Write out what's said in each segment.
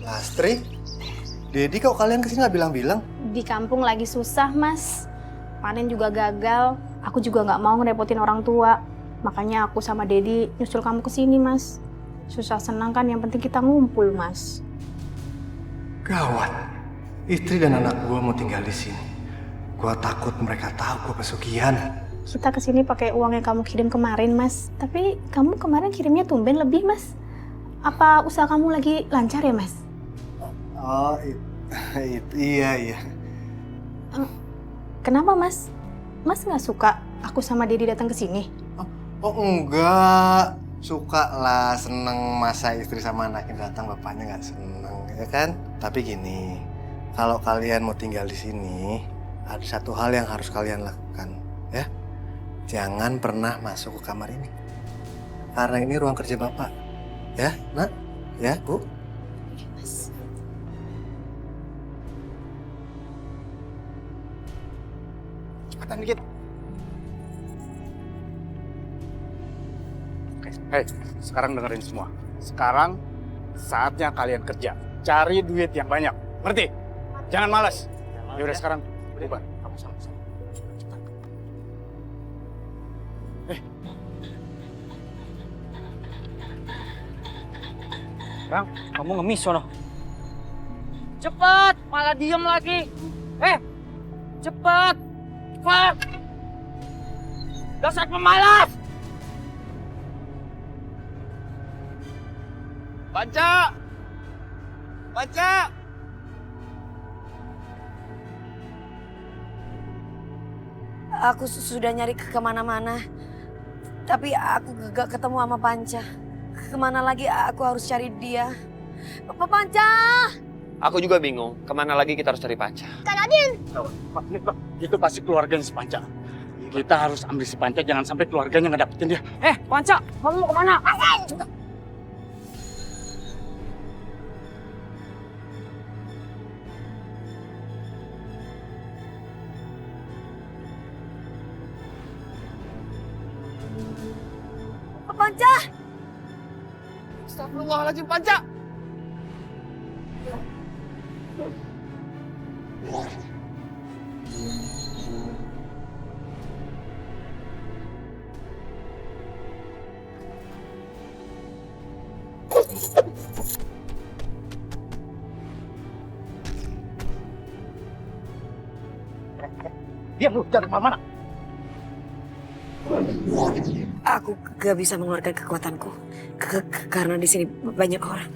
Lastri, Dedi kok kalian kesini nggak bilang-bilang? Di kampung lagi susah, Mas. Panen juga gagal. Aku juga nggak mau ngerepotin orang tua. Makanya aku sama Dedi nyusul kamu kesini, Mas. Susah senang kan, yang penting kita ngumpul, Mas. Gawat, istri dan anak gua mau tinggal di sini. Gua takut mereka tahu gua pesugihan. Kita kesini pakai uang yang kamu kirim kemarin, Mas. Tapi kamu kemarin kirimnya tumben lebih, Mas. Apa usaha kamu lagi lancar ya, Mas? Oh, iya. Kenapa, Mas? Mas nggak suka aku sama Dedi datang ke sini? Oh enggak, suka lah, seneng masa istri sama anaknya datang, bapaknya nggak seneng, ya kan? Tapi gini, kalau kalian mau tinggal di sini, ada satu hal yang harus kalian lakukan, ya. Jangan pernah masuk ke kamar ini, karena ini ruang kerja bapak, ya, nak, ya, bu. Mas. Cepetan dikit. Oke, hei, sekarang dengerin semua. Sekarang saatnya kalian kerja. Cari duit yang banyak. Ngerti? Jangan malas. Yaudah sekarang bubar. Kamu sama-sama. Cepat. Bang, kamu ngemis sono. Cepet, malah diem lagi. Cepet. Cepat. Dasar pemalas. Baca! Baca! Aku sudah nyari ke kemana-mana, tapi aku gak ketemu sama Panca. Kemana lagi aku harus cari dia? Panca! Aku juga bingung, kemana lagi kita harus cari Panca. Itu pasti keluarganya si Panca. Kita harus ambil si Panca, jangan sampai keluarganya ngedapetin dia. Panca, kamu mau kemana? Panca! Astagfirullahaladzim, Panca! Diam lu, jangan kemana-mana. Aku gak bisa mengeluarkan kekuatanku karena di sini banyak orang.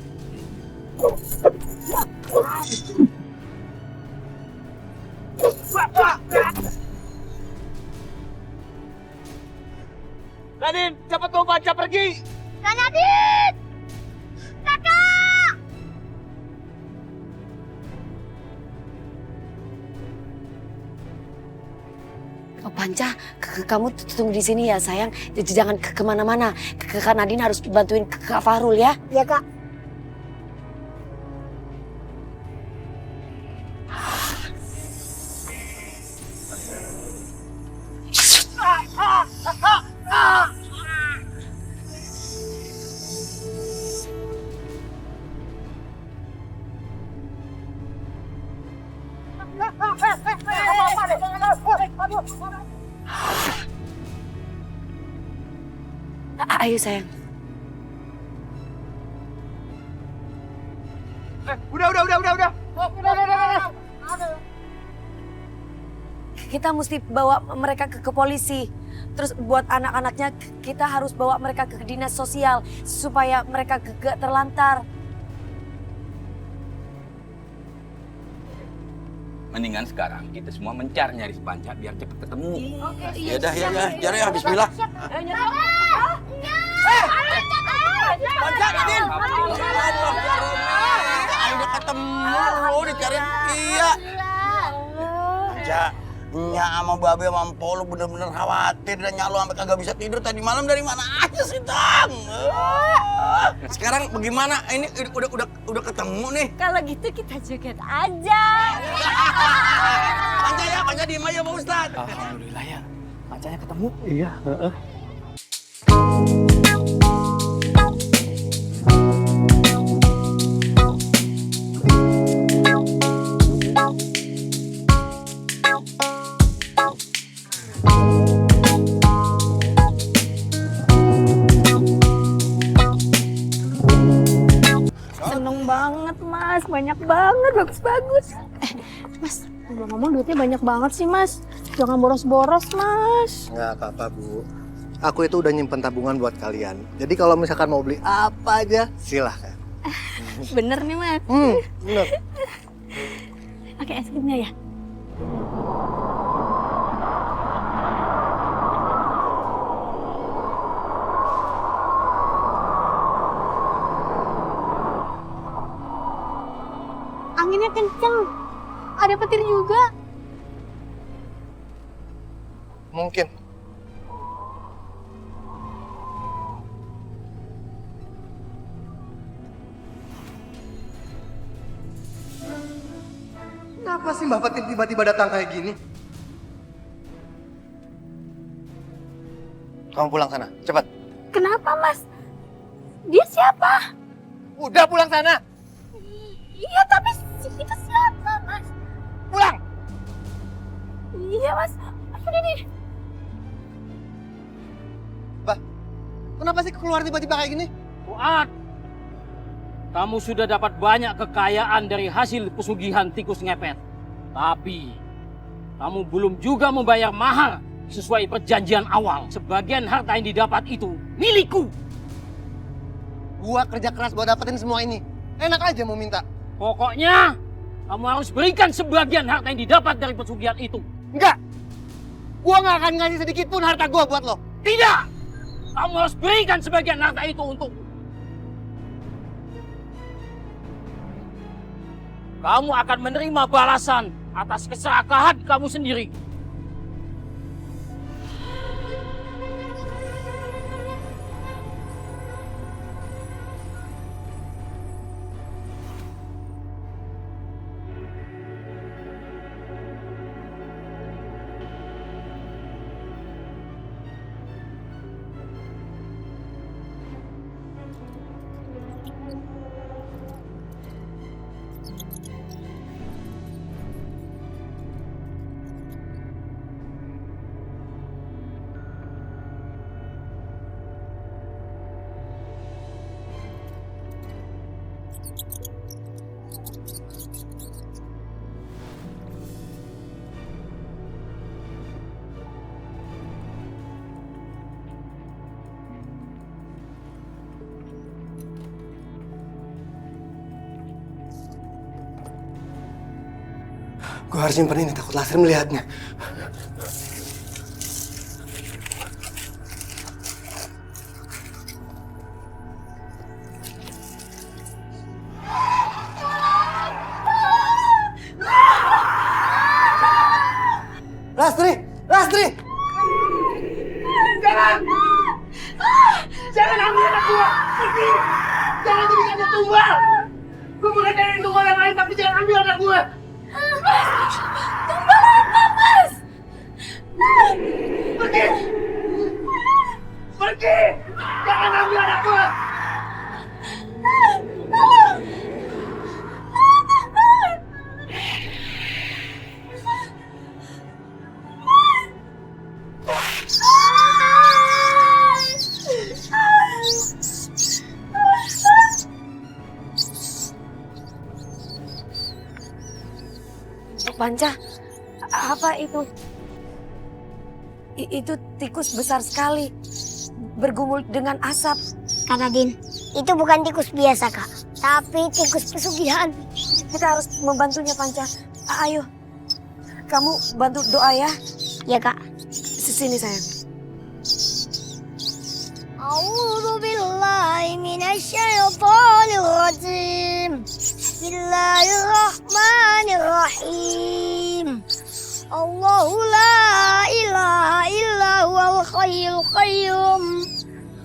Nadine, cepat bawa Panca pergi! Kak Nadine! Kakak! Oh Panca, kamu tunggu di sini ya sayang. Jangan kemana-mana. Kak Nadine harus bantuin Kak Fahrul ya. Ya, Kak. Ayo sayang. Udah. Kita mesti bawa mereka ke polisi. Terus buat anak-anaknya kita harus bawa mereka ke dinas sosial supaya mereka gak terlantar. Mendingan sekarang kita semua nyari si Panca biar cepet ketemu. Iya, Ya ya, bismillah. Panca, Nadine! Ayo ketemu lu dicari iya. Panca, Nya sama Babe sama Mpo lu bener-bener khawatir dan Nya lu sampai kagak bisa tidur tadi malam dari mana aja sih, Tang? Sekarang bagaimana? Ini udah ketemu nih. Kalau gitu kita joget aja. Panca diem aja Pak Ustadz. Alhamdulillah ya. Pancanya ketemu. Iya, banget mas, banyak banget, bagus-bagus. Mas, ngomong duitnya banyak banget sih mas. Jangan boros-boros mas. Nggak apa-apa Bu. Aku itu udah nyimpen tabungan buat kalian. Jadi kalau misalkan mau beli apa aja, silahkan. Bener nih mas. Bener. Pakai es krimnya ya? Anginnya kenceng. Ada petir juga. Mungkin. Kenapa sih Mbak Fatin tiba-tiba datang kayak gini? Kamu pulang sana, cepat. Kenapa mas? Dia siapa? Udah pulang sana. Iya tapi itu siapa mas? Pulang. Iya mas. Udah nih. Bah, kenapa sih keluar tiba-tiba kayak gini? Fuad, kamu sudah dapat banyak kekayaan dari hasil pesugihan tikus ngepet. Tapi, kamu belum juga membayar mahar sesuai perjanjian awal. Sebagian harta yang didapat itu milikku. Gua kerja keras buat dapetin semua ini. Enak aja mau minta. Pokoknya, kamu harus berikan sebagian harta yang didapat dari pesugihan itu. Enggak. Gua nggak akan ngasih sedikit pun harta gua buat lo. Tidak! Kamu harus berikan sebagian harta itu untuk kamu akan menerima balasan atas keserakahan kamu sendiri. Gue harus simpen ini, takut Lasri melihatnya. Lastri! Lastri! Jangan! Jangan ambil anak gua! Pergi! Jangan jadikan dia tumbal! Gua bukan dari tumbal yang lain, tapi jangan ambil anak gua! Tumbal apa, Mas? Pergi! Pergi! Jangan ambil anak gua! Panca, apa itu? Itu tikus besar sekali, bergumul dengan asap. Kak Nadine, itu bukan tikus biasa Kak, tapi tikus pesugihan. Kita harus membantunya, Panca. Ayo, kamu bantu doa ya. Ya Kak. Sini sayang. A'udzu billahi minasyaitonir rajim. Bismillahirrahmanirrahim. Allahu la ilaha illa huwal hayyul qayyum.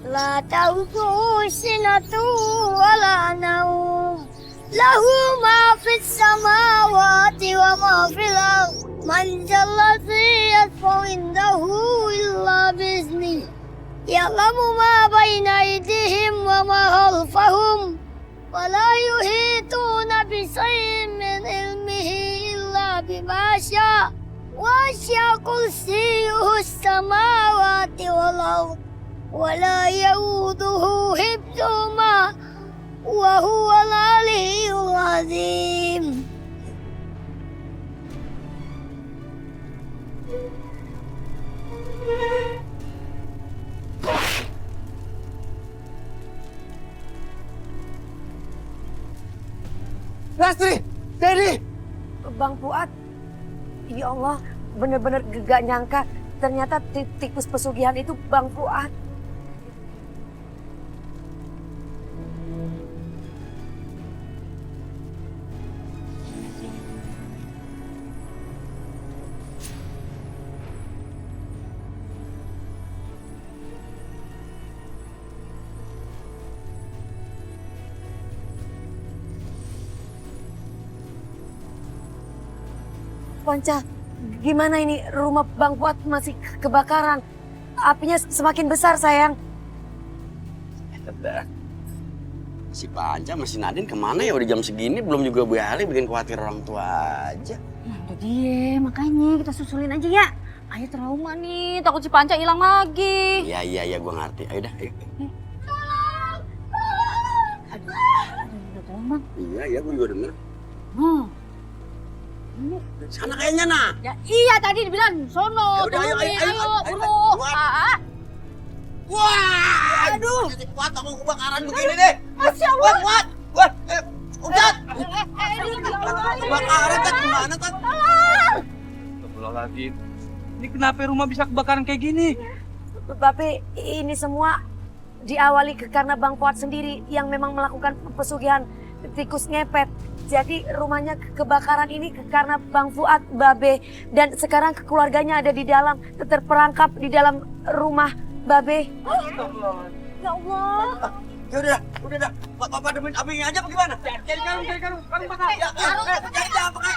La ta'khudhuhu sinatun wa la nawm. Lahu ma fis samawati wa ma fil ardh. Man jalladhi yashfa'u indahu illa bi'izni. Ya'lamu ma baina aydihim wa ma khalfahum. Wa la yuhituna bi shay'in min ilmihi illa bima syaa. Wasi'a kursiyyuhu as-samawati wal ardh. Wa la ya'uduhu hifdhuhuma. Wa huwal 'aliyyul Astagfirullahaladzim. Lastri, Dedi. Bang Fuad, ya Allah, bener-bener gak nyangka ternyata tikus pesugihan itu Bang Fuad. Panca, gimana ini rumah Bang Fuad masih kebakaran? Apinya semakin besar, sayang. Si Panca masih Nadine kemana ya udah jam segini belum juga balik bikin khawatir orang tua aja. Nah, udah dia, makanya kita susulin aja ya. Ayo trauma nih, takut si Panca hilang lagi. Iya gua ngerti. Ayo dah, ayo. Udah tolong, Bang. Iya gua juga denger. Ini. Sana kayaknya nah. Ya iya tadi dibilang sono, Yaudah, ayo, buru. keluar. Wah, aduh. Kuat aku kebakaran begini deh. Masya Allah. Kuat. Udah. Kebakaran kan gimana kan? Astagfirullahaladzim. Ini kenapa rumah bisa kebakaran kayak gini? Tapi ini semua diawali karena Bang Fuad sendiri yang memang melakukan pesugihan tikus ngepet. Jadi rumahnya kebakaran ini karena Bang Fuad, Babe, dan sekarang keluarganya ada di dalam, terperangkap di dalam rumah Babe. Ya Allah. Ya udah dah. Papa demin apinya aja bagaimana? Cari karung bakar. Ya, cari dah pakai.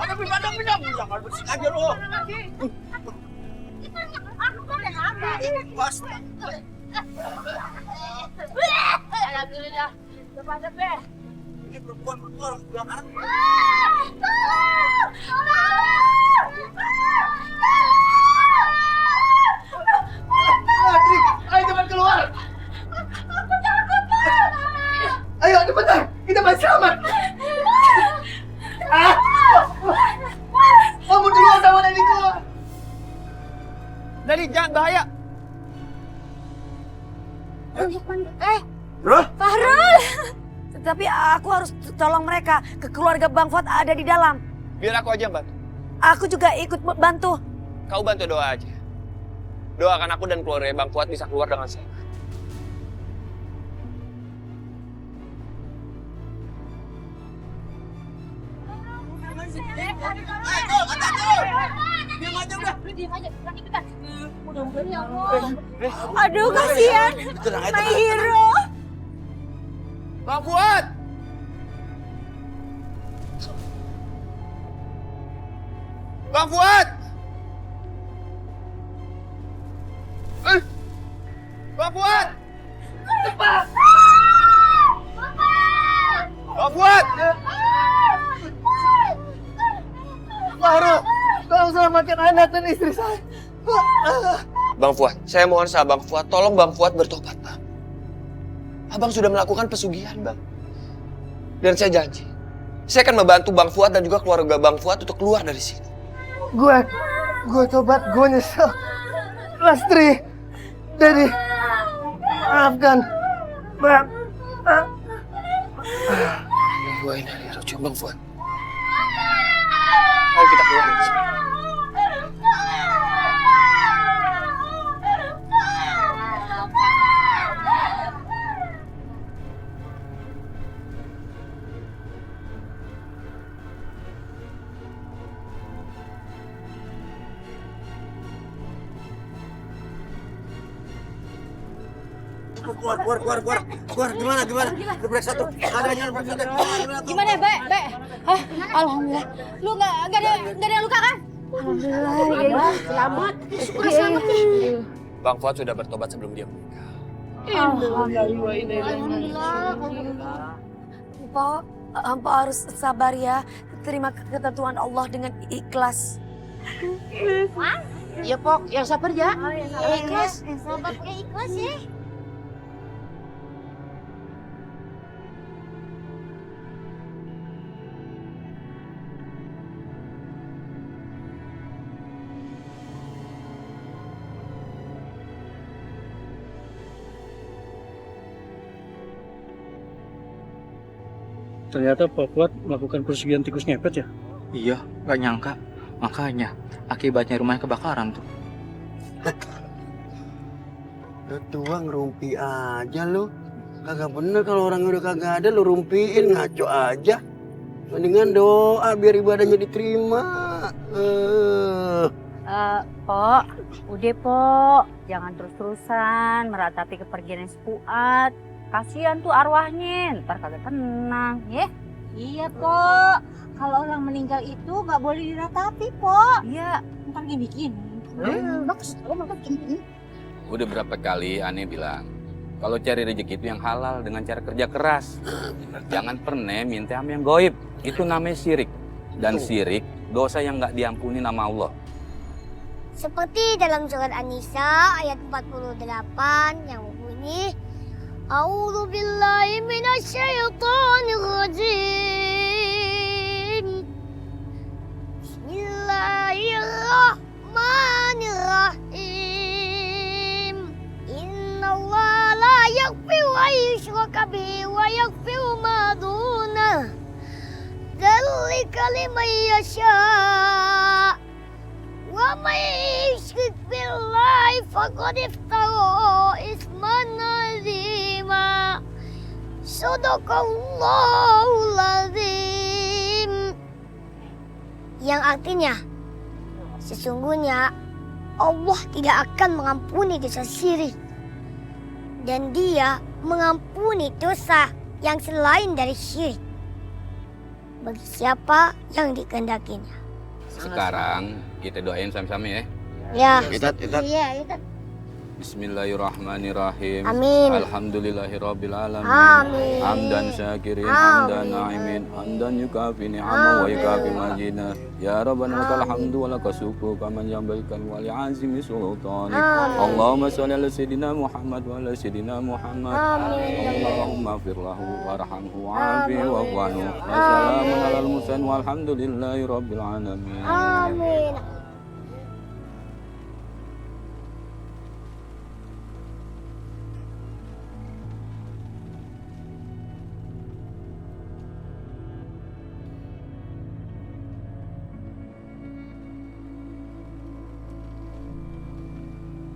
Ada pindah. Jangan bersih aja lu. Pas. Alhamdulillah. Cepat. Ini perempuan kebakaran. Ayo cepat keluar. Ayo cepetan, kita masih selamat. Kamu duluan sama Nani keluar. Dari jangan bahaya. Bro, Fahrul. Tapi aku harus tolong mereka. Keluarga Bang Fuad ada di dalam. Biar aku aja bantu. Aku juga ikut bantu. Kau bantu doa aja. Doakan aku dan keluarga Bang Fuad bisa keluar dengan selamat. Aduh, kasihan. My hero. Bang Fuad! Bang Fuad! Bang Fuad! Bang Fuad! Fahrul, tolong selamatkan anak dan istri saya. Bang Fuad, saya mohon sama Bang Fuad, tolong Bang Fuad bertobat, Bang. Abang sudah melakukan pesugihan, Bang. Dan saya janji, saya akan membantu Bang Fuad dan juga keluarga Bang Fuad untuk keluar dari sini. Gue tobat, gue nyesel. Lastri, Dedi, maafkan. Gue ini rujuk Bang Fuad. Ayo kita keluar dari sini. Keluar, gimana? Gebrek satu. Adanya gebrek satu. Gimana, Be? Hah? Alhamdulillah. Lu nggak ada luka kan? Alhamdulillah, selamat. Syukur selamat. Bang Fuad sudah bertobat sebelum dia meninggal. Alhamdulillah. Hampa harus sabar ya. Terima ketentuan Allah dengan ikhlas. Ya, Pok, yang sabar ya. Ikhlas. Sabar ikhlas ya. Ternyata Pak Fuad melakukan pesugihan tikus ngepet ya? Iya, nggak nyangka. Makanya akibatnya rumahnya kebakaran tuh. Udah tua ngerumpi aja lu. Kagak bener kalau orang udah kagak ada lu rumpiin, ngaco aja. Mendingan doa biar ibadahnya diterima. Pok, udah Pok, jangan terus-terusan meratapi kepergian si Fuad. Kasihan tuh arwahnya, ntar kagak tenang, ya? Iya, Pok. Kalau orang meninggal itu nggak boleh diratapi, Pok. Iya. Ntar gini-gini. Bagus, gini. Udah berapa kali aneh bilang, kalau cari rezeki itu yang halal dengan cara kerja keras. Jangan pernah minta sama yang goib. Itu namanya syirik. Dan syirik, dosa yang nggak diampuni nama Allah. Seperti dalam surat An-Nisa ayat 48 yang berbunyi, A'udzu billahi minasyaitonir rajim. Bismillahirrahmanirrahim. Innallaha la yaghfiru an yushraka bihi wa yaghfiru ma duna dzalika liman yasha. Wa may yushrik billahi faqad iftara isman azima. Shadaqallahul azim. Yang artinya, sesungguhnya Allah tidak akan mengampuni dosa syirik. Dan Dia mengampuni dosa yang selain dari syirik bagi siapa yang dikehendakinya. Sekarang kita doain sama-sama ya. Ya. Itat. Iya, itu. Bismillahirrahmanirrahim. Amin. Alhamdulillahirabbil alamin. Amin. Hamdan syakirin, Amin. hamdan na'imin, hamdan yukafi ni'ama wa yukafi majina. Ya Rabbana lakal hamdu wa lakal syukru kama jambalkan wa li'azimi sultanik. Amin. Allahumma sholli ala sayyidina Muhammad wa ala sayyidina Muhammad. Amin. Allahumma fir lahu warhamhu wa'afihi wa'fu anhu. Wassalamun alal mursalin walhamdulillahi rabbil alamin. Amin.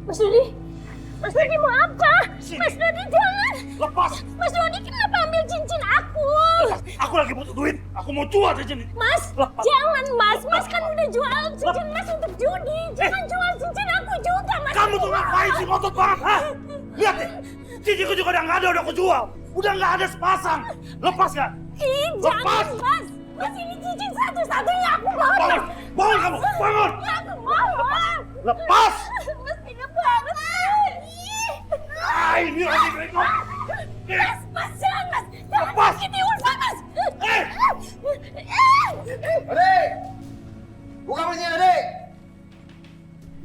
Mas Dodi! Mas Dodi mau apa? Mas Dodi jangan! Lepas! Mas Dodi kenapa ambil cincin aku? Aku lagi butuh duit. Aku mau jual cincin ini. Mas, jangan Mas! Mas kan udah jual cincin Mas untuk judi. Jangan jual cincin aku juga Mas! Kamu tuh ngapain sih ngotot banget, ha? Lihat deh, cincinku juga udah nggak ada, udah aku jual. Udah nggak ada sepasang. Lepas nggak? Ih, jangan Mas! Mas ini cincin satu-satunya aku mau! Bangun! Bangun kamu! Bangun! Aku mau! Lepas! Mas tega banget! Ah, ini lagi mereka. Mas, jangan Mas! Jangan Lepas! sakiti Ulfa Mas! Ade! Buka pintunya, Ade!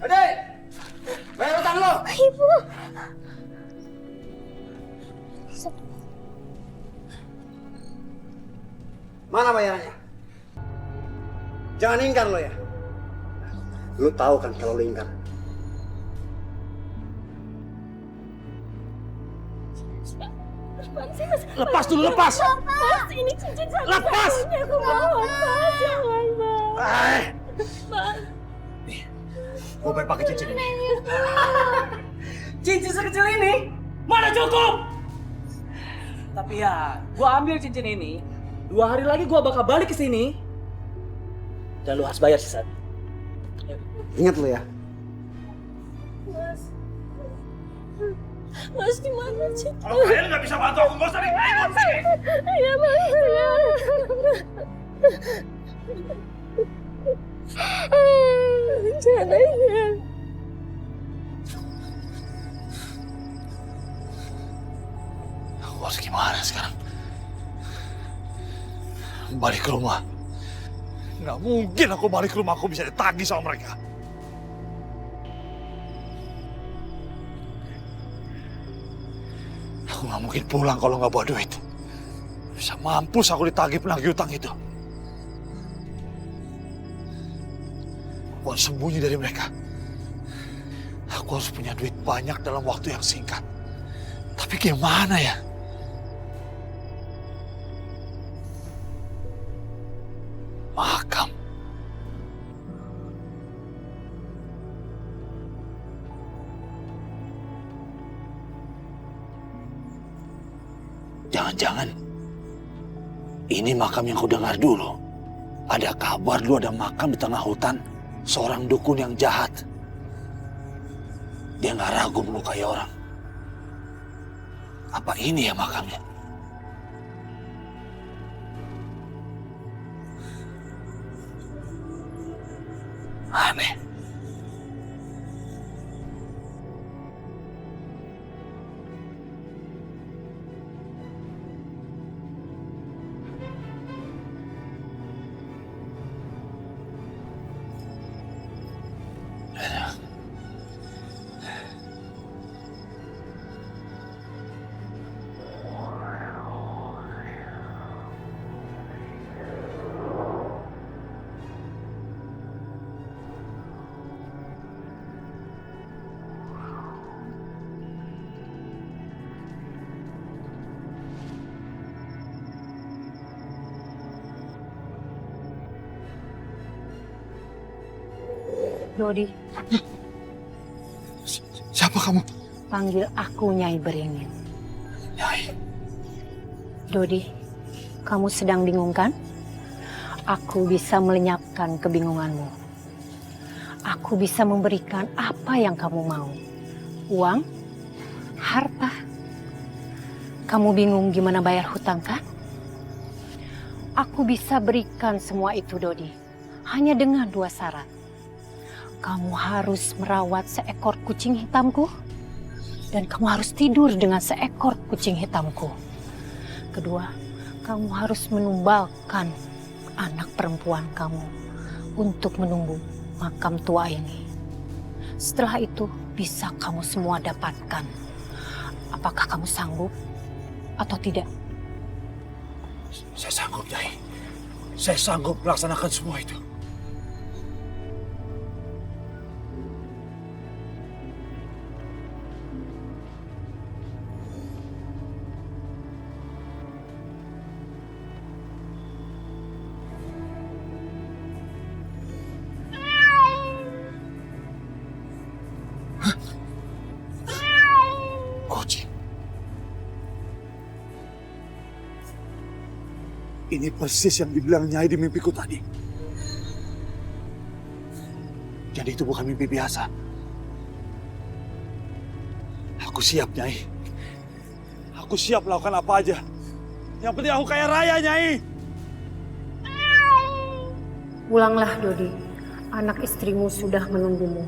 Ade! Bayar utang lo! Ibu. Mana bayarannya? Jangan ingkar lo ya. Lu tahu kan kalau lu ingkar. Lepas dulu, lepas! Mas, ini cincin Lepas! satu-satunya aku mohon Mas! Jangan Mas! Mas! Gue pengen pakai cincin ini. Cincin sekecil ini? Mana cukup? Tapi ya, gua ambil cincin ini. 2 hari lagi gua bakal balik ke sini. Dan lu harus bayar sisa. Ingat lo ya. Mas! Mas, di mana cincin? Kalau kalian nggak bisa bantu aku, nggak usah ribut sini. Iya Mas! Caranya. Aku harus gimana sekarang? Balik ke rumah. Nggak mungkin aku balik ke rumah, aku bisa ditagih sama mereka. Aku nggak mungkin pulang kalau nggak bawa duit. Bisa mampus aku ditagih penagih utang itu. Aku harus sembunyi dari mereka. Aku harus punya duit banyak dalam waktu yang singkat. Tapi gimana ya? Jangan-jangan ini makam yang kau dengar dulu. Ada kabar dulu ada makam di tengah hutan seorang dukun yang jahat. Dia nggak ragu melukai orang. Apa ini ya makamnya? Aneh. Dodi, Siapa kamu? panggil aku Nyai Beringin. Nyai. Dodi, kamu sedang bingung kan? Aku bisa melenyapkan kebingunganmu. Aku bisa memberikan apa yang kamu mau. Uang, harta. Kamu bingung gimana bayar hutang kan? Aku bisa berikan semua itu, Dodi. Hanya dengan 2 syarat. Kamu harus merawat seekor kucing hitamku. Dan kamu harus tidur dengan seekor kucing hitamku. Kedua, kamu harus menumbalkan anak perempuan kamu untuk menunggu makam tua ini. Setelah itu bisa kamu semua dapatkan. Apakah kamu sanggup atau tidak? Saya sanggup, Nyai. Saya sanggup melaksanakan semua itu. Kucing. Ini persis yang dibilang Nyai di mimpiku tadi. Jadi itu bukan mimpi biasa. Aku siap, Nyai. Aku siap melakukan apa aja. Yang penting aku kaya raya, Nyai. Pulanglah, Dodi. Anak istrimu sudah menunggumu.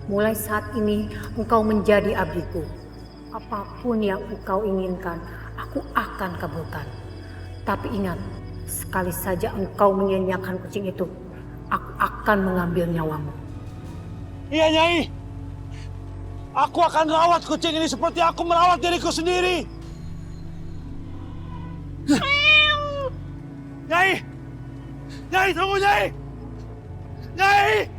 Mulai saat ini engkau menjadi abdiku. Apapun yang engkau inginkan, aku akan kabulkan. Tapi ingat, sekali saja engkau menyanyiakan kucing itu, aku akan mengambil nyawamu. Iya, Nyai. Aku akan rawat kucing ini seperti aku merawat diriku sendiri. Nyai! Nyai, tunggu, Nyai! Nyai!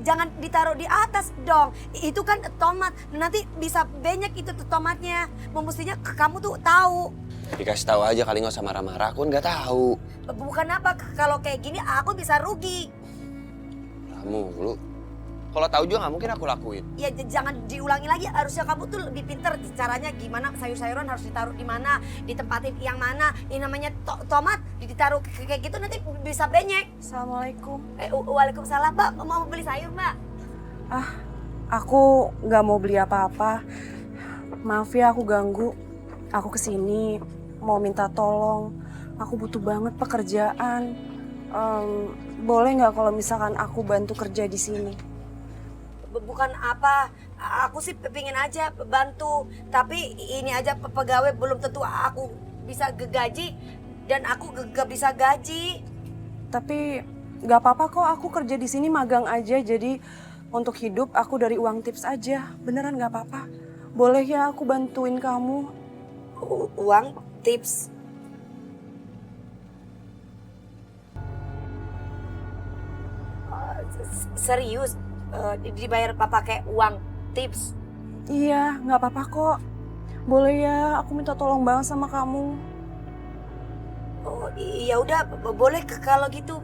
Jangan ditaruh di atas dong. Itu kan tomat. Nanti bisa banyak itu tuh tomatnya. Mestinya kamu tuh tahu. Dikasih tahu aja kali nggak usah marah-marah. Aku nggak tahu. Bukan apa, kalau kayak gini aku bisa rugi. Kamu, lu. Kalau tahu juga nggak mungkin aku lakuin. Ya jangan diulangi lagi. Harusnya kamu tuh lebih pinter caranya gimana sayur-sayuran harus ditaruh di mana, ditempatin yang mana. Ini namanya tomat ditaruh kayak gitu nanti bisa banyak. Assalamualaikum. Waalaikumsalam, Mbak. Mau beli sayur, Mbak? Aku nggak mau beli apa-apa. Maaf ya aku ganggu. Aku kesini mau minta tolong. Aku butuh banget pekerjaan. Boleh nggak kalau misalkan aku bantu kerja di sini? Bukan apa, aku sih pengen aja bantu. Tapi ini aja pegawai belum tentu aku bisa gaji dan aku gak bisa gaji. Tapi nggak apa-apa kok, aku kerja di sini magang aja. Jadi untuk hidup aku dari uang tips aja. Beneran nggak apa-apa. Boleh ya aku bantuin kamu? Uang tips? Serius? Dibayar pakai uang tips? Iya, nggak apa-apa kok. Boleh ya, aku minta tolong banget sama kamu. Oh, ya udah, boleh kalau gitu,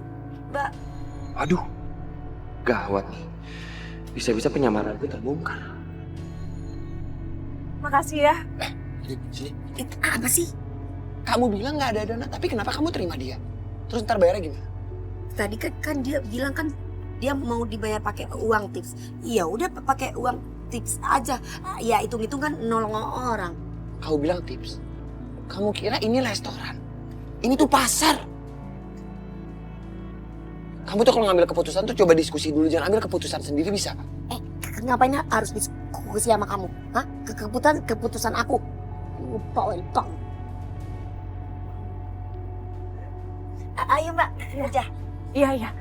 Mbak. Aduh, gawat nih. Bisa-bisa penyamaran gue terbongkar. Makasih ya. Sini. Apa sih? Kamu bilang nggak ada dana, tapi kenapa kamu terima dia? Terus ntar bayarnya gimana? Tadi kan dia bilang kan dia mau dibayar pakai uang tips. Ya udah pakai uang tips aja. Ya hitung-hitung kan nolong orang. Kau bilang tips. Kamu kira ini restoran? Ini tuh pasar. Kamu tuh kalau ngambil keputusan tuh coba diskusi dulu, jangan ambil keputusan sendiri, bisa? Ngapain harus diskusi sama kamu? Hah? Keputusan aku. Lupa. Ayo Mbak, kerja. Iya.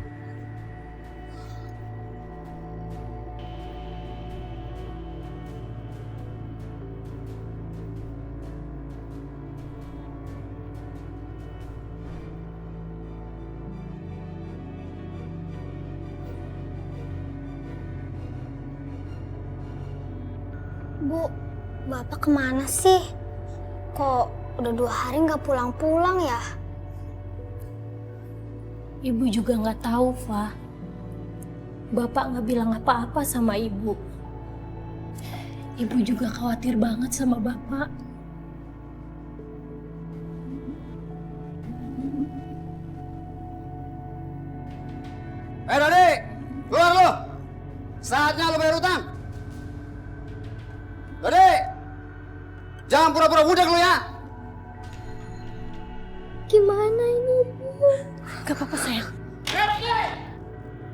Bu, Bapak kemana sih? Kok udah 2 hari nggak pulang-pulang ya? Ibu juga nggak tahu, Fa. Bapak nggak bilang apa-apa sama Ibu. Ibu juga khawatir banget sama Bapak. Dodi, keluar lu. Saatnya lu bayar utang. Dodi, jangan pura-pura budak lu ya. Gimana ini, Bu? Gak apa-apa, sayang.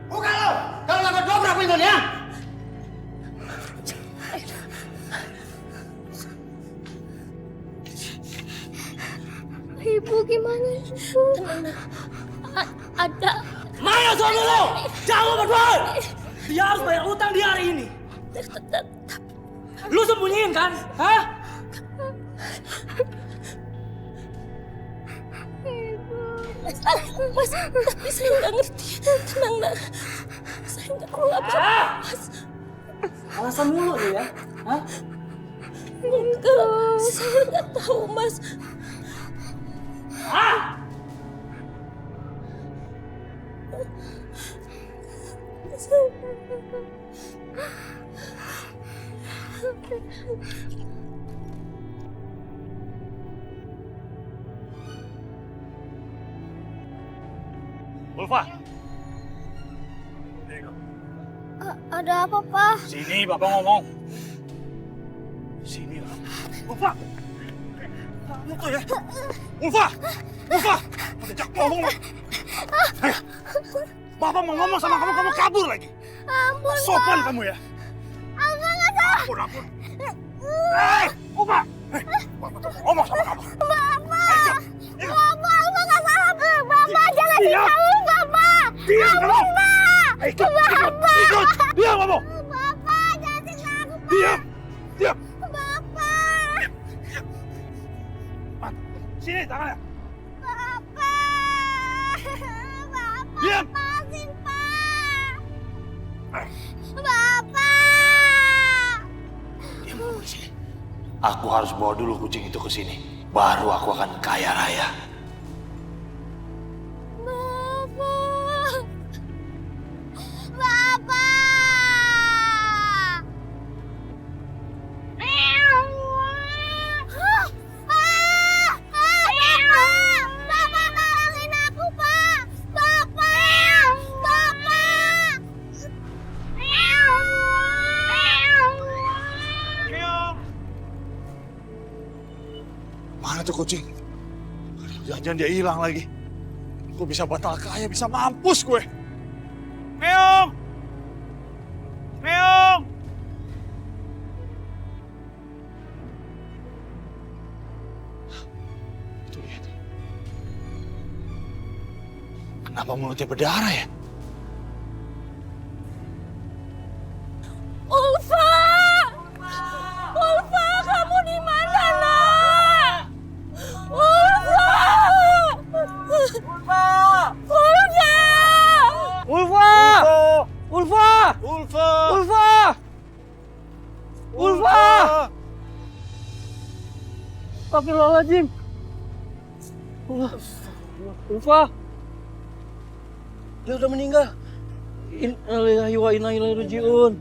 Buka lu. Kalau nggak gue dobrak pintunya. Ibu gimana, Ibu? Ada. Mana suami lu? Jangan berdua. Dia harus bayar utang di hari ini. Lu sembunyiin kan? Hah? Mas, tapi saya nggak ngerti. Tenang, nak. Saya nggak tahu apa-apa, Mas. Alasan mulu lu ya? Hah? Enggak, saya nggak tahu, Mas. Ah! Ulfa. Ada apa, Pak? Sini Bapak ngomong. Sini lah. Ulfa. Kamu tuh ya. Ulfa. Ajak ngomong lu. Bapak mau ngomong sama kamu kabur lagi. Ampun, Sopan Pak. kamu ya. Ampun, nggak salah. Ampun. Ulfa. Bapak tuh ngomong sama kamu. Bapak, Bapak nggak salah. Bapak jangan Diam. dijauhin, Bapak. Diam kamu. Ampun, Pak. Ikut. Diam kamu. Bapak jangan siksa aku, Pak. Diam. Bapak. Sini tangannya. Bapak. Diam. Lepasin, Pak. Bapak. Diam kamu di sini. Aku harus bawa dulu kucing itu ke sini. Baru aku akan kaya raya. Mana tuh kucing? Jangan dia hilang lagi. Gue bisa batal kaya, bisa mampus gue. Meong! Meong! Itu dia tuh. Kenapa mulutnya berdarah ya? Ulfa! Ulfa, kamu di mana, nak? Ulfa! Ulfa! Ulfa! Ulfa! Ulfa! Ulfa! Ulfa! Astagfirullahaladzim. Ulfa. Dia udah meninggal. Innalillahi wa inna ilaihi raji'un.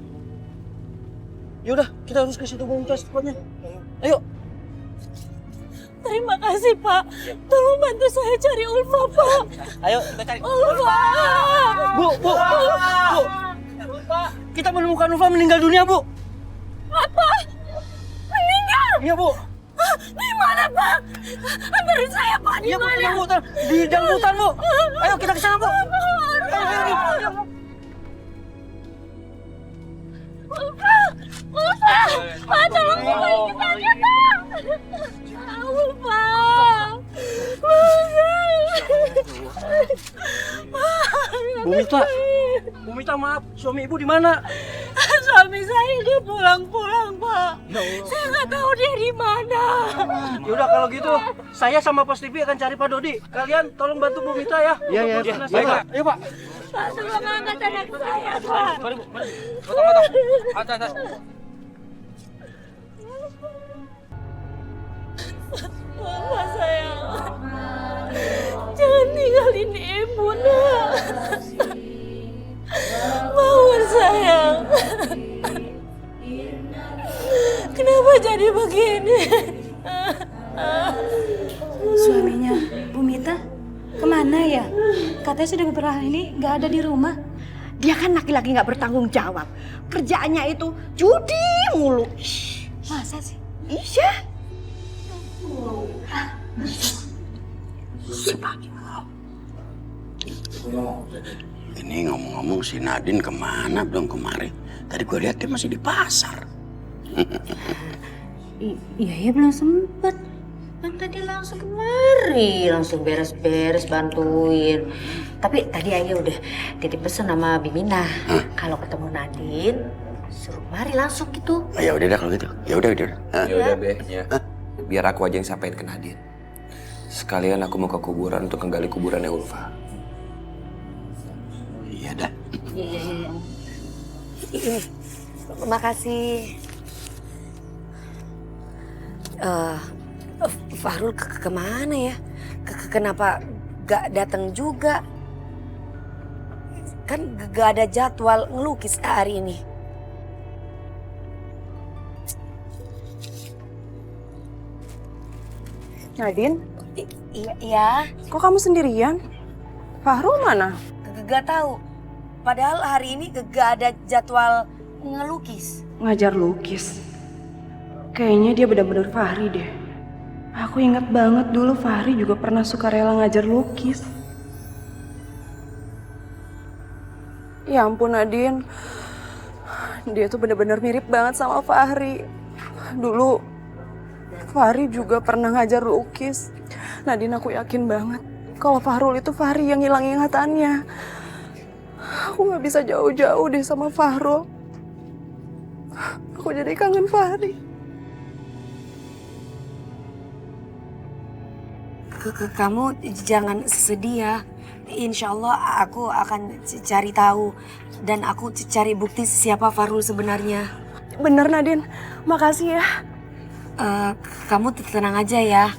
Yaudah, kita harus ke situ Bang Cas cepatnya. Ayo. Terima kasih, Pak. Tolong bantu saya cari Ulfa, Pak. Ayo, kita cari. Ulfa! Bu. Kita menemukan Ulfa meninggal dunia, Bu. Apa? Meninggal? Iya, Bu. Di mana, Pak? Antarin saya, Pak. Di mana? Di dalam hutan, Bu. Ayo kita ke sana, Bu. Ayo. Ulfa! Pak, tolong kembali ke sana, Pak. Ulfa! Bu Mita, maaf. Suami Ibu di mana? Suami saya dia pulang-pulang, Pak. Saya nggak tahu dia di mana. Yaudah kalau gitu, saya sama Pos TV akan cari Pak Dodi. Kalian tolong bantu Bu Mita ya. Iya. Baik, Pak. Ayo, Pak. Pak, tolong angkat anak saya, Pak. Mari, Bu. Potong. Atas. Mama sayang, jangan tinggalin Ibu, nak. Bangun sayang. Kenapa jadi begini? Suaminya Bu Mita kemana ya? Katanya sudah beberapa hari ini nggak ada di rumah. Dia kan laki-laki nggak bertanggung jawab. Kerjaannya itu judi mulu. Masa sih? Iya. Ini ngomong-ngomong si Nadine kemana belum kemari? Tadi gue lihat dia masih di pasar. Iya belum sempet. Kan tadi langsung kemari, langsung beres-beres bantuin. Tapi tadi Ayah udah titip pesan sama Bimina. Kalau ketemu Nadine, suruh mari langsung gitu. Ya udah dah kalau gitu. Ya udah. Ya udah, Be. Ya. Biar aku aja yang sampein ke Nadine. Sekalian aku mau ke kuburan untuk menggali kuburannya Ulfa. Iya dah. Iya. Makasih. Fahrul kemana ya? Kenapa gak datang juga? Kan gak ada jadwal ngelukis hari ini. Nadine? Iya. Kok kamu sendirian? Fahrul mana? Gak tahu. Padahal hari ini gak ada jadwal ngelukis. Ngajar lukis. Kayaknya dia benar-benar Fahri deh. Aku ingat banget dulu Fahri juga pernah suka rela ngajar lukis. Ya ampun Nadine. Dia tuh benar-benar mirip banget sama Fahri. Dulu Fahri juga pernah ngajar lukis. Nadine, aku yakin banget kalau Fahrul itu Fahri yang hilang ingatannya. Aku gak bisa jauh-jauh deh sama Fahrul. Aku jadi kangen Fahri. Kamu jangan sedih ya. Insya Allah aku akan cari tahu. Dan aku cari bukti siapa Fahrul sebenarnya. Bener Nadine, makasih ya. Kamu tenang aja ya.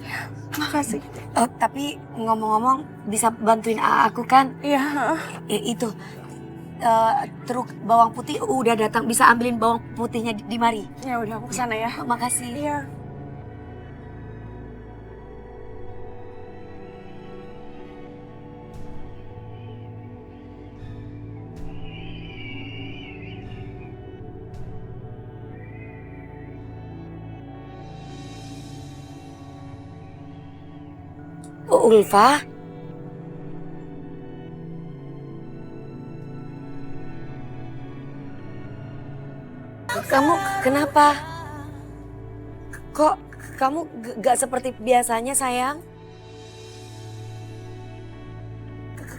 Makasih. Tapi ngomong-ngomong bisa bantuin aku kan? Iya. Itu truk bawang putih udah datang, bisa ambilin bawang putihnya di mari. Ya udah aku kesana ya. Makasih. Iya. Ulfa? Kamu kenapa? Kok kamu gak seperti biasanya sayang?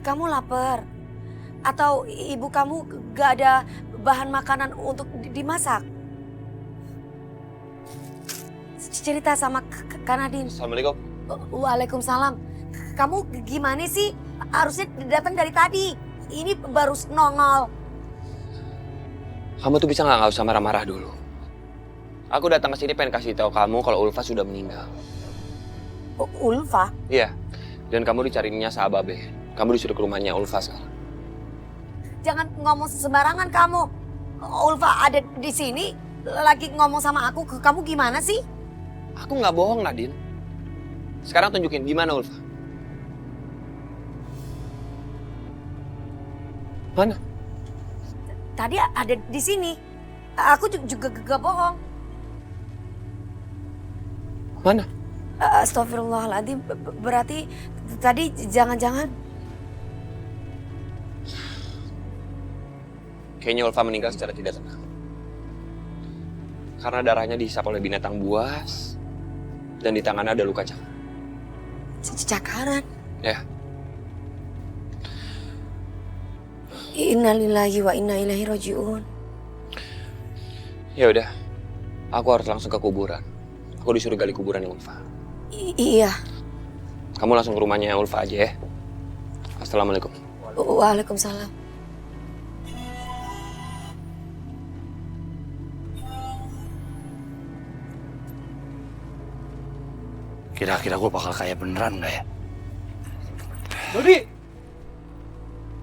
Kamu lapar? Atau ibu kamu gak ada bahan makanan untuk dimasak? Cerita sama Kak Nadine. Assalamualaikum. Waalaikumsalam. Kamu gimana sih? Harusnya datang dari tadi. Ini baru nongol. Kamu tuh bisa nggak usah marah-marah dulu. Aku datang ke sini pengen kasih tahu kamu kalau Ulfa sudah meninggal. Ulfa? Iya. Dan kamu dicariinnya sahabat Be. Kamu disuruh ke rumahnya Ulfa sekarang. jangan ngomong sembarangan kamu. Ulfa ada di sini lagi ngomong sama aku. Kamu gimana sih? Aku nggak bohong, Nadine. Sekarang tunjukin gimana Ulfa. Mana? Tadi ada di sini. Aku juga gak bohong. Mana? Astagfirullahaladzim. Berarti tadi jangan-jangan. Kayaknya Ulfa meninggal secara tidak tenang. Karena darahnya dihisap oleh binatang buas. Dan di tangannya ada luka cakar. Cakaran? Ya. Innalillahi wa inna ilaihi raji'un. Ya udah, aku harus langsung ke kuburan. Aku disuruh gali kuburan Ulfa. Iya. Kamu langsung ke rumahnya Ulfa aja ya. Assalamualaikum. Waalaikumsalam. Kira-kira gue bakal kaya beneran nggak ya? Dodi!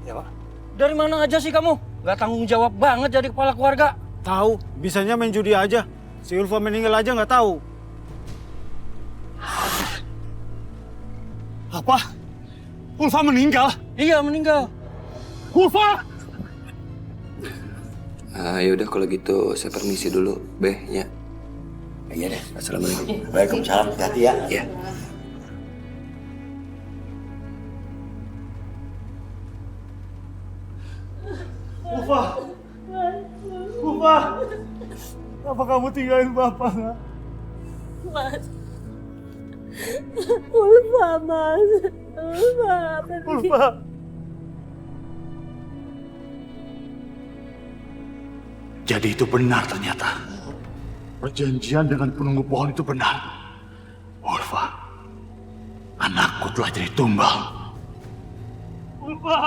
Ya Pak? Dari mana aja sih kamu? Gak tanggung jawab banget jadi kepala keluarga. Tahu, bisanya main judi aja. Si Ulfa meninggal aja nggak tahu. Apa? Ulfa meninggal? Iya, meninggal. Ulfa! Ya udah kalau gitu saya permisi dulu, Beh, ya. Iya deh. Assalamualaikum. Waalaikumsalam. Hati-hati ya. Iya. Ulfa! Ulfa! Apa kamu tinggalin Bapak, nak? Mas. Ulfa, Mas. Ulfa. Ulfa! Jadi itu benar ternyata. Perjanjian dengan penunggu pohon itu benar. Ulfa, anakku telah jadi tumbal. Ulfa!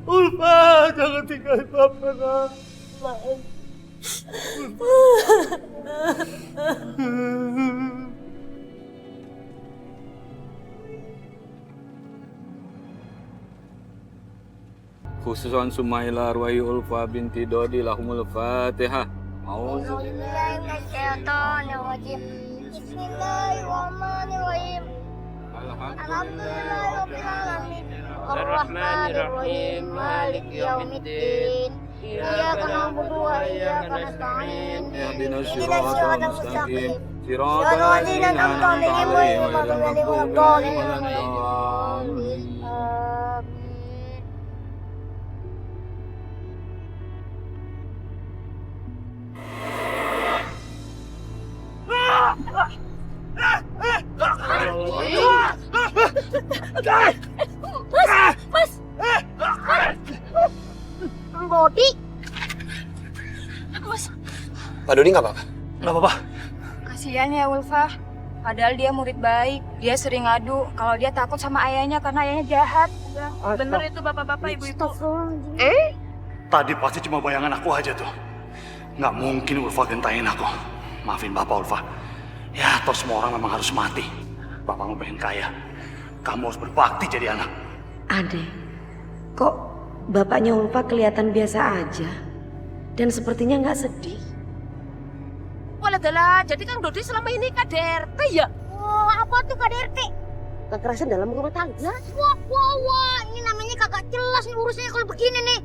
Ulfa, jangan tinggalin Bapak, nak. Khususan Sumaila arwahi Ulfa binti Dodi lahumul Fatihah. Bismillahirrahmanirrahim. Alhamdulillahirrahmanirrahim. Ar-Rahmanirrahim. Malik yaumiddin. Iyyaka na'budu wa iyyaka nasta'in. Ihdinas siratal mustaqim. Siratal ladzina ladzina an'amta an'amta alaihim alaihim ghairil maghdubi alaihim waladdallin. Mas. Dodi. Mas. Pak Dodi nggak apa-apa? Nggak apa-apa. Kasihan ya Ulfa. Padahal dia murid baik. Dia sering ngadu kalau dia takut sama ayahnya karena ayahnya jahat. Bener itu bapak-bapak, ibu-ibu. Tadi pasti cuma bayangan aku aja tuh. Nggak mungkin Ulfa gentahin aku. Maafin Bapak, Ulfa. Ya, toh semua orang memang harus mati. Bapakmu pengen kaya. Kamu harus berbakti jadi anak. Ade, kok bapaknya Ulfa kelihatan biasa aja? Dan sepertinya nggak sedih. Walah, jadi Kang Dodi selama ini KDRT ya? Oh, apa tuh KDRT? Kekerasan dalam rumah tangga. Wah, ini namanya kagak jelas nih urusnya kalau begini nih.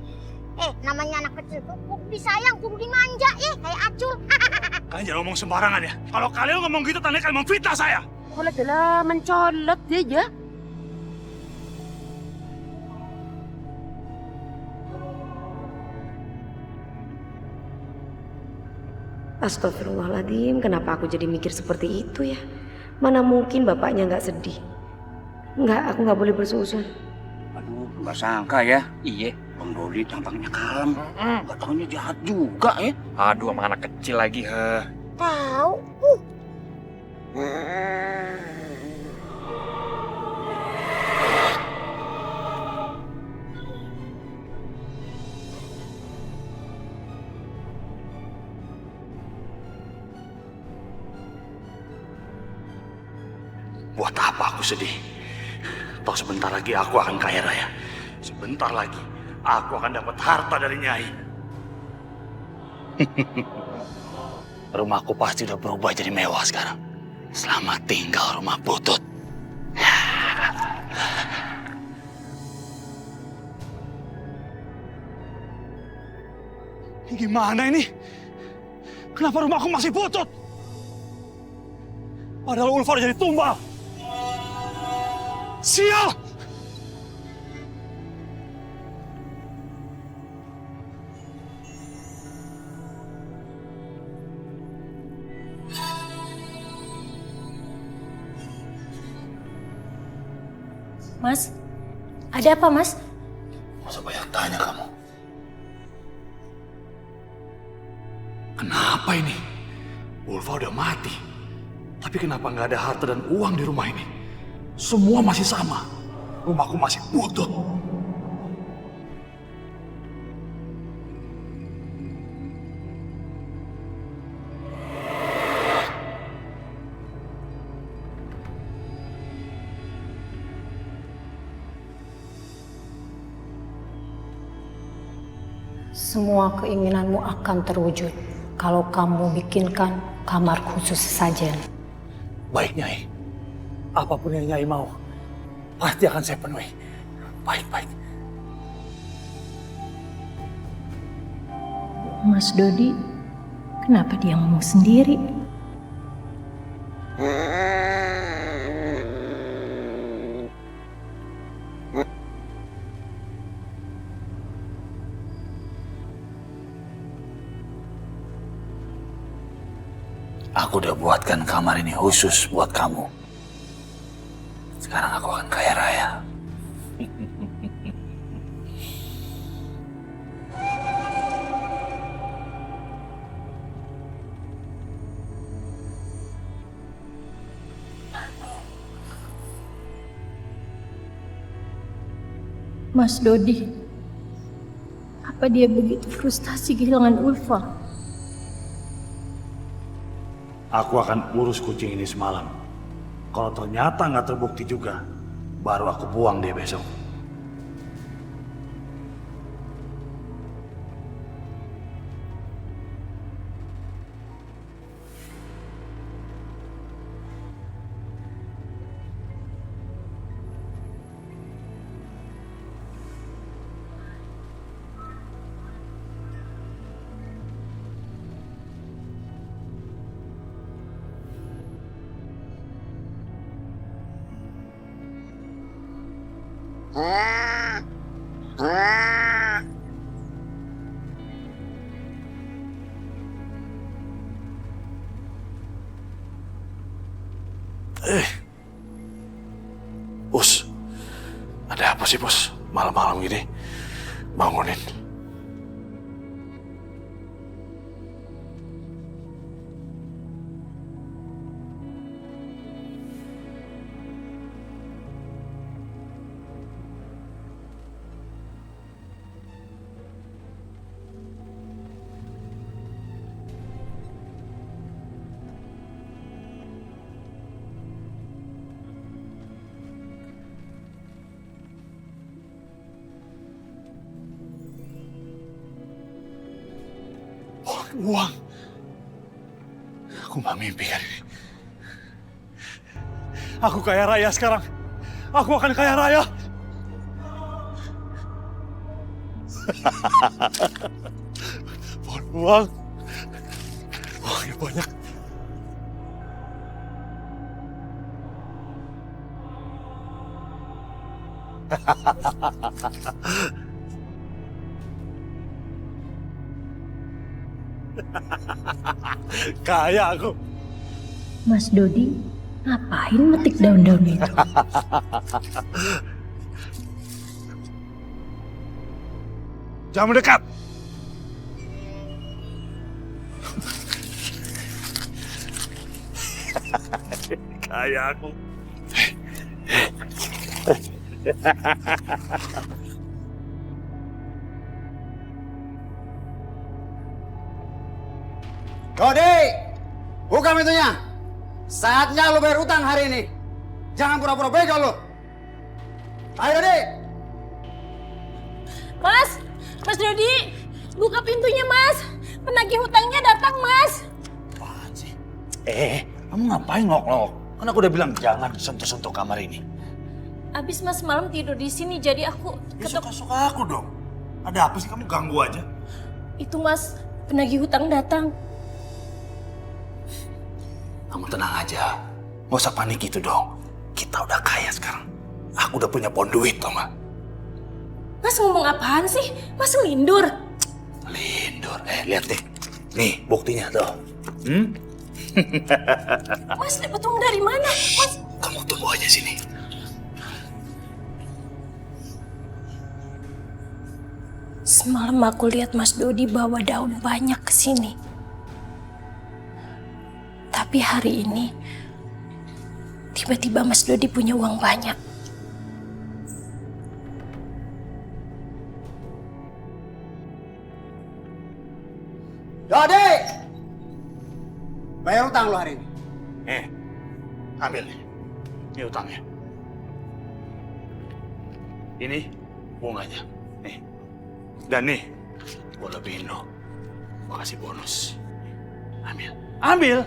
Namanya anak kecil tuh disayang, kudu dimanja, kayak acul. Kalian jangan ngomong sembarangan ya. Kalau kalian ngomong gitu, tandanya kalian memfitnah saya. Walah, mencolot dia ya. Astagfirullahaladzim, kenapa aku jadi mikir seperti itu ya? Mana mungkin bapaknya nggak sedih? Nggak, aku nggak boleh bersuuzon. Aduh, nggak sangka ya. Iya, Bang Dodi tampaknya kalem. Nggak taunya jahat juga ya. Aduh, sama anak kecil lagi, Tahu. Buat apa aku sedih? Toh sebentar lagi aku akan kaya raya. Sebentar sebentar lagi aku akan dapat harta dari Nyai. Rumahku pasti udah berubah jadi mewah sekarang. Selamat tinggal rumah butut. Gimana ini? Kenapa rumahku masih butut? Padahal Ulfa udah jadi tumbal. Sial! Mas, ada apa, Mas? Gak usah banyak tanya kamu. Kenapa ini? Ulfa udah mati. Tapi kenapa nggak ada harta dan uang di rumah ini? Semua masih sama. Rumahku masih butut. Semua keinginanmu akan terwujud kalau kamu bikinkan kamar khusus saja. Baik, Nyai. Apapun yang Nyai mau, pasti akan saya penuhi. Baik-baik. Mas Dodi, kenapa dia ngomong sendiri? Aku udah buatkan kamar ini khusus buat kamu. Sekarang aku akan kaya raya. Mas Dodi, apa dia begitu frustasi kehilangan Ulfa? Aku akan urus kucing ini semalam. Kalau ternyata nggak terbukti juga, baru aku buang dia besok. Bos, ada apa sih bos? Malam-malam gini, bangunin. Uang. Aku gak mimpi kan ini. Aku kaya raya sekarang. Aku akan kaya raya. Uang. Uangnya banyak. Kaya aku. Mas Dodi, ngapain metik daun-daun itu? Jangan mendekat. Kaya aku. Dodi, buka pintunya. Saatnya lo bayar utang hari ini. Jangan pura-pura bego lo. Ayo Dodi. Mas, Mas Dodi, buka pintunya Mas. Penagih hutangnya datang Mas. Kamu ngapain ngok-ngok? Kan aku udah bilang jangan sentuh-sentuh kamar ini. Abis Mas semalam tidur di sini jadi aku Suka-suka aku dong. Ada apa sih kamu ganggu aja? Itu Mas, penagih hutang datang. Kamu tenang aja. Gak usah panik gitu dong. Kita udah kaya sekarang. Aku udah punya pohon duit, tau gak? Mas ngomong apaan sih? Mas lindur. Lindur. Lihat deh. Nih, buktinya tuh. Mas dapat uang dari mana? Mas, kamu tunggu aja sini. Semalam aku lihat Mas Dodi bawa daun banyak ke sini. Tapi hari ini tiba-tiba Mas Dodi punya uang banyak. Dodi! Bayar utang lo hari ini. Ambil nih. Ini utangnya. Ini bunganya. Nih. Dan nih, gue lebihin lo. Gue kasih bonus. Ambil. Ambil!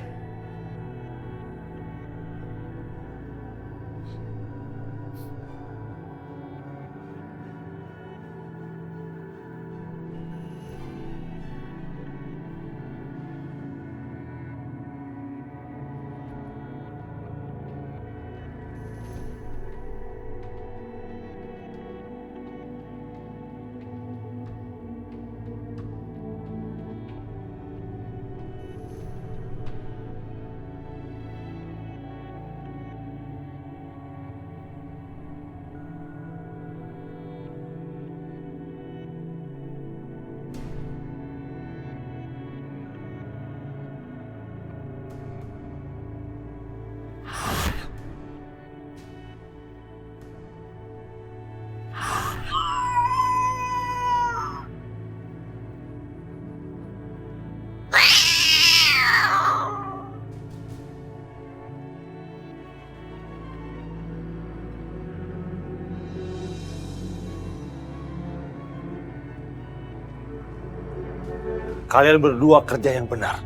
Kalian berdua kerja yang benar.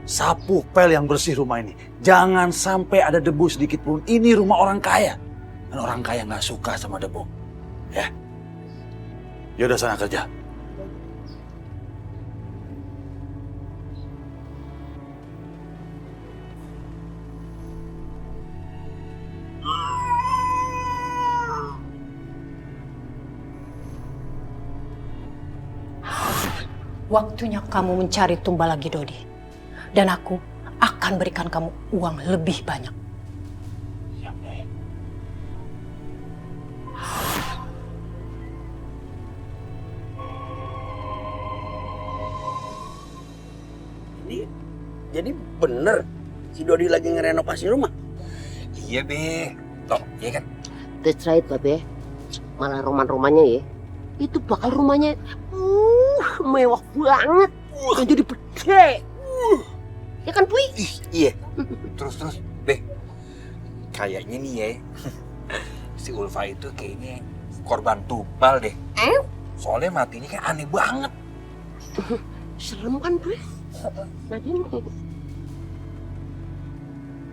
Sapu pel yang bersih rumah ini. Jangan sampai ada debu sedikit pun. Ini rumah orang kaya. Dan orang kaya nggak suka sama debu. Ya. Yaudah sana kerja. Waktunya kamu mencari tumbal lagi, Dodi. Dan aku akan berikan kamu uang lebih banyak. Jadi bener si Dodi lagi ngerenovasi rumah? Iya, Be. Toh, iya kan? That's right, Babe. Malah roman-romannya ya. Itu bakal rumahnya mewah banget. Dan jadi gede. Ya kan, Pui? Iya. Terus, Be. Kayaknya nih ya, si Ulfa itu kayaknya korban tumbal deh. Soalnya matinya kayak aneh banget. Serem kan, Pui? Nadine.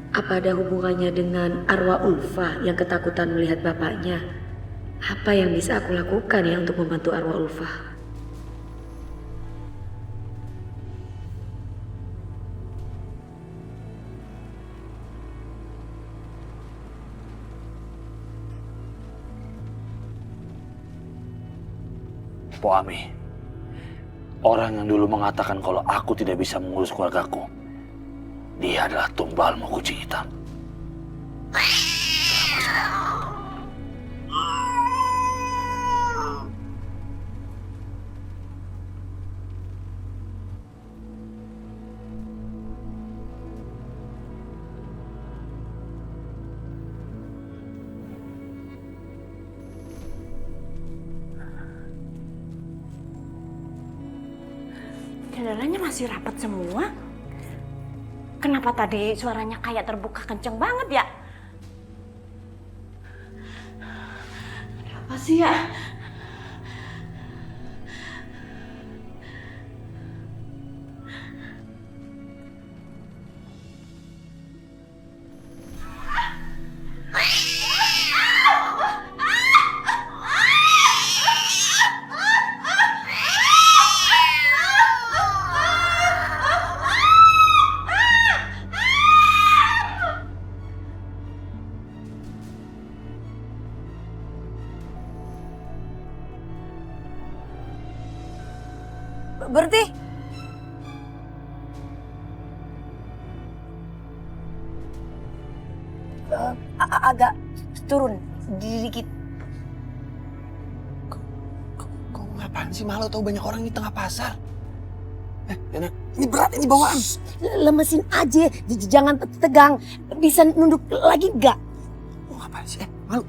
Apa ada hubungannya dengan arwah Ulfa yang ketakutan melihat bapaknya? Apa yang bisa aku lakukan ya untuk membantu arwah Ulfa? Po Ami, orang yang dulu mengatakan kalau aku tidak bisa mengurus keluargaku, dia adalah tumbalmu kucing hitam. Jendelanya masih rapat semua. Kenapa tadi suaranya kayak terbuka kenceng banget ya? Apa sih ya? Berarti agak turun dikit. Kau ngapain sih, malu tahu banyak orang di tengah pasar? Enak. Ini berat, ini bawaan. Lemesin aja, jangan tegang. Bisa nunduk lagi nggak? Ngapain sih? Malu.